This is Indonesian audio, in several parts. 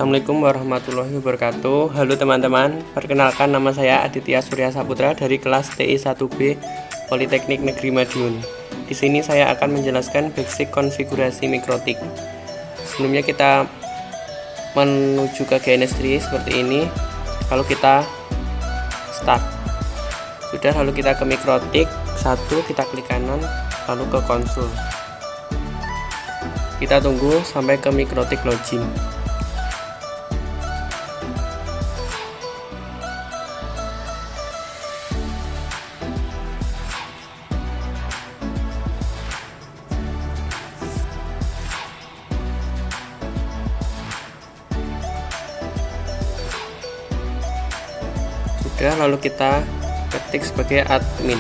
Assalamualaikum warahmatullahi wabarakatuh. Halo teman-teman, perkenalkan nama saya Aditya Surya Saputra dari kelas TI 1B Politeknik Negeri Madiun. Di sini saya akan menjelaskan basic konfigurasi mikrotik. Sebelumnya kita menuju ke GNS3 seperti ini. Lalu kita start. Sudah, lalu kita ke mikrotik 1, kita klik kanan, lalu ke konsol. Kita tunggu sampai ke mikrotik login. Sudah, lalu kita ketik sebagai admin,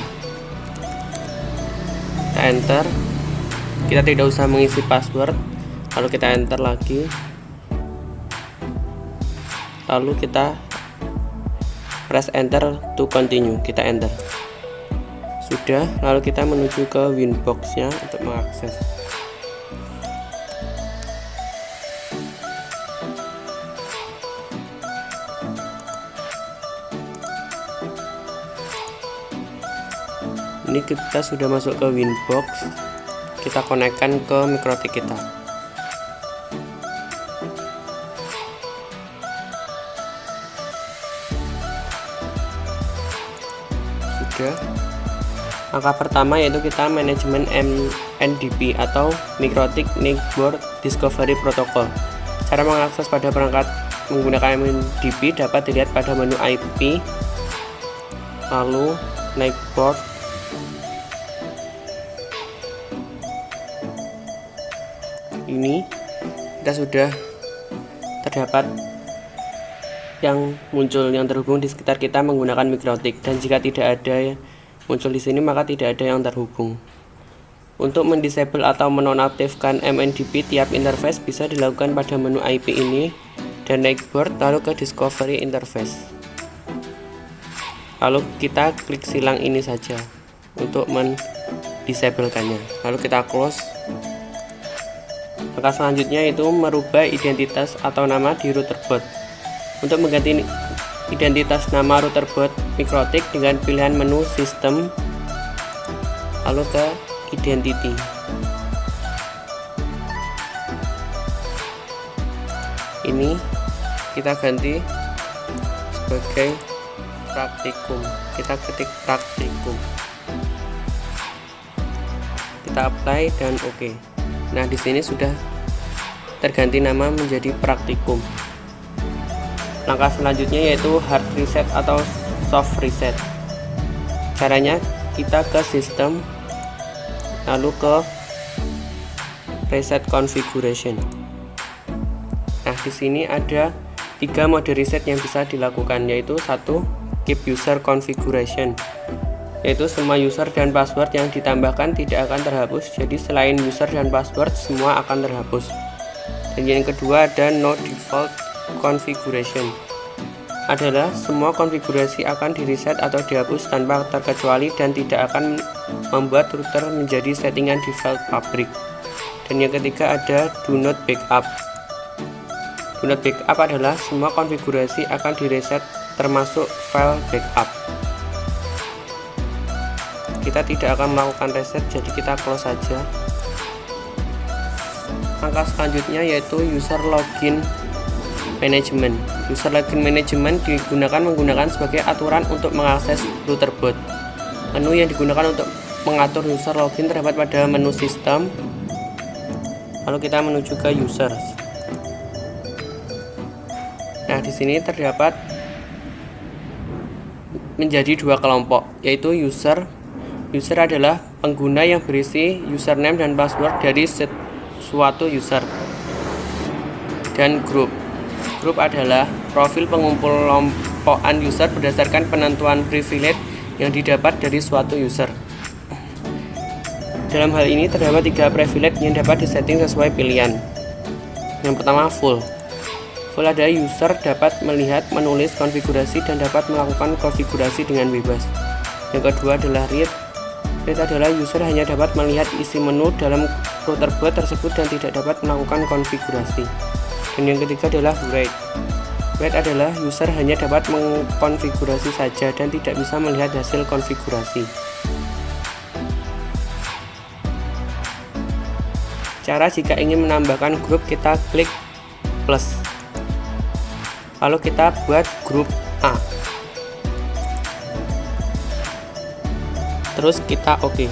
kita enter. Kita tidak usah mengisi password, lalu kita enter lagi, lalu kita press enter to continue, kita enter. Sudah, lalu kita menuju ke Winbox nya untuk mengakses. Ini kita sudah masuk ke Winbox, kita konekkan ke mikrotik kita. Sudah, langkah pertama yaitu kita manajemen MNDP atau Mikrotik Network Discovery Protocol. Cara mengakses pada perangkat menggunakan MNDP dapat dilihat pada menu IP, lalu network, ini kita sudah terdapat yang muncul yang terhubung di sekitar kita menggunakan mikrotik, dan jika tidak ada yang muncul di sini maka tidak ada yang terhubung. Untuk mendisable atau menonaktifkan MNDP tiap interface bisa dilakukan pada menu IP ini dan network, lalu ke discovery interface. Lalu kita klik silang ini saja untuk mendisablekannya, lalu kita close. Langkah selanjutnya yaitu merubah identitas atau nama di routerbot. Untuk mengganti identitas nama routerbot mikrotik dengan pilihan menu sistem, lalu ke identity. Ini kita ganti sebagai praktikum. Kita ketik praktikum, kita apply dan oke. Nah, di sini sudah terganti nama menjadi praktikum. Langkah selanjutnya yaitu hard reset atau soft reset. Caranya kita ke sistem, lalu ke reset configuration. Nah, di sini ada 3 mode reset yang bisa dilakukan, yaitu 1, keep user configuration, yaitu semua user dan password yang ditambahkan tidak akan terhapus, jadi selain user dan password semua akan terhapus. Dan yang kedua ada no default configuration, adalah semua konfigurasi akan direset atau dihapus tanpa terkecuali dan tidak akan membuat router menjadi settingan default pabrik. Dan yang ketiga ada do not backup. Do not backup adalah semua konfigurasi akan direset termasuk file backup. Kita tidak akan melakukan reset, jadi kita close saja. Langkah selanjutnya yaitu user login management. User login management digunakan menggunakan sebagai aturan untuk mengakses routerbot. Menu yang digunakan untuk mengatur user login terdapat pada menu sistem, lalu kita menuju ke users. Nah, di sini terdapat menjadi 2 kelompok, yaitu user. User adalah pengguna yang berisi username dan password dari suatu user. Dan grup. Grup adalah profil pengumpulan user berdasarkan penentuan privilege yang didapat dari suatu user. Dalam hal ini terdapat 3 privilege yang dapat disetting sesuai pilihan. Yang pertama, full. Full adalah user dapat melihat, menulis konfigurasi dan dapat melakukan konfigurasi dengan bebas. Yang kedua adalah read. Read adalah user hanya dapat melihat isi menu dalam routerbot tersebut dan tidak dapat melakukan konfigurasi. Dan yang ketiga adalah write. Write adalah user hanya dapat mengkonfigurasi saja dan tidak bisa melihat hasil konfigurasi. Cara jika ingin menambahkan grup, kita klik plus. Lalu kita buat grup A. Terus kita oke.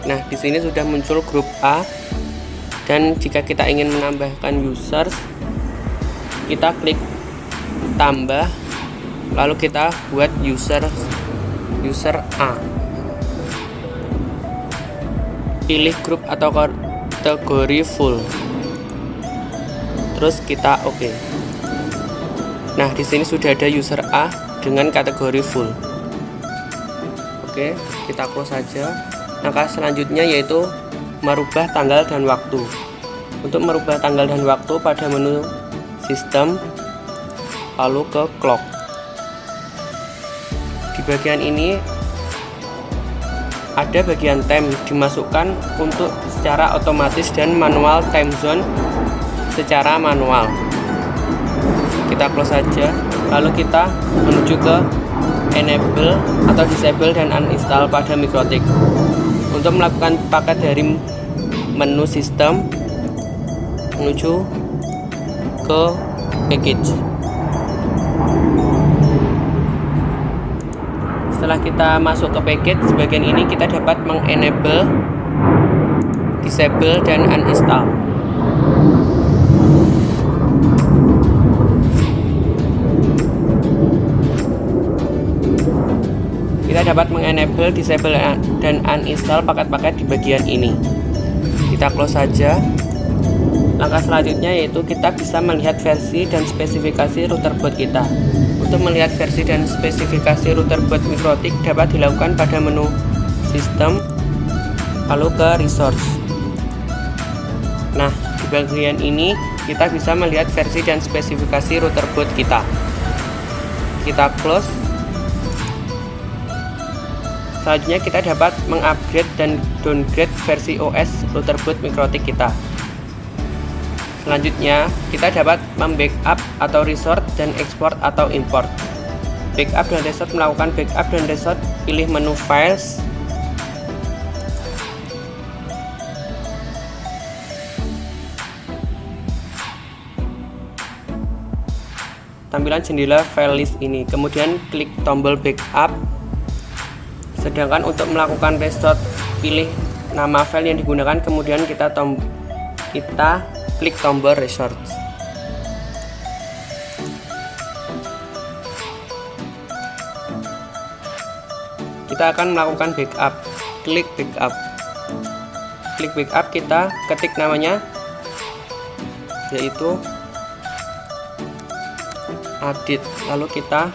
Nah, di sini sudah muncul grup A. Dan jika kita ingin menambahkan users, kita klik tambah, lalu kita buat user A. Pilih grup atau kategori full. Terus kita oke. Nah, di sini sudah ada user A dengan kategori full. Oke, kita close saja. Langkah selanjutnya yaitu merubah tanggal dan waktu. Untuk merubah tanggal dan waktu, pada menu sistem lalu ke clock. Di bagian ini ada bagian time, dimasukkan untuk secara otomatis, dan manual time zone secara manual. Kita close saja, lalu kita menuju ke enable atau disable dan uninstall pada Mikrotik. Untuk melakukan paket dari menu sistem menuju ke package. Setelah kita masuk ke package, bagian ini kita dapat mengenable, disable dan uninstall. Kita dapat mengenable, disable dan uninstall paket-paket di bagian ini. Kita close saja. Langkah selanjutnya yaitu kita bisa melihat versi dan spesifikasi router boot kita. Untuk melihat versi dan spesifikasi router boot Mikrotik dapat dilakukan pada menu sistem lalu ke resource. Nah, di bagian ini kita bisa melihat versi dan spesifikasi router boot kita. Kita close. Selanjutnya kita dapat mengupgrade dan downgrade versi OS router boot Mikrotik kita. Selanjutnya, kita dapat membackup atau restore dan export atau import. Backup dan restore, melakukan backup dan restore, pilih menu files. Tampilan jendela file list ini. Kemudian klik tombol backup. Sedangkan untuk melakukan restore, pilih nama file yang digunakan, kemudian kita klik tombol restore. Kita akan melakukan backup. Klik backup. Klik backup, kita ketik namanya yaitu Adit. Lalu kita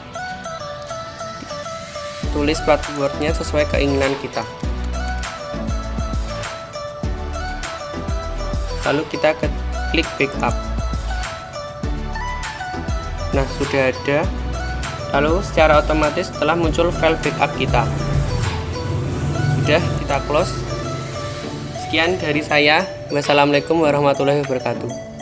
tulis passwordnya sesuai keinginan kita. Lalu kita klik backup. Nah, sudah ada. Lalu secara otomatis telah muncul file backup kita. Sudah, kita close. Sekian dari saya. Wassalamualaikum warahmatullahi wabarakatuh.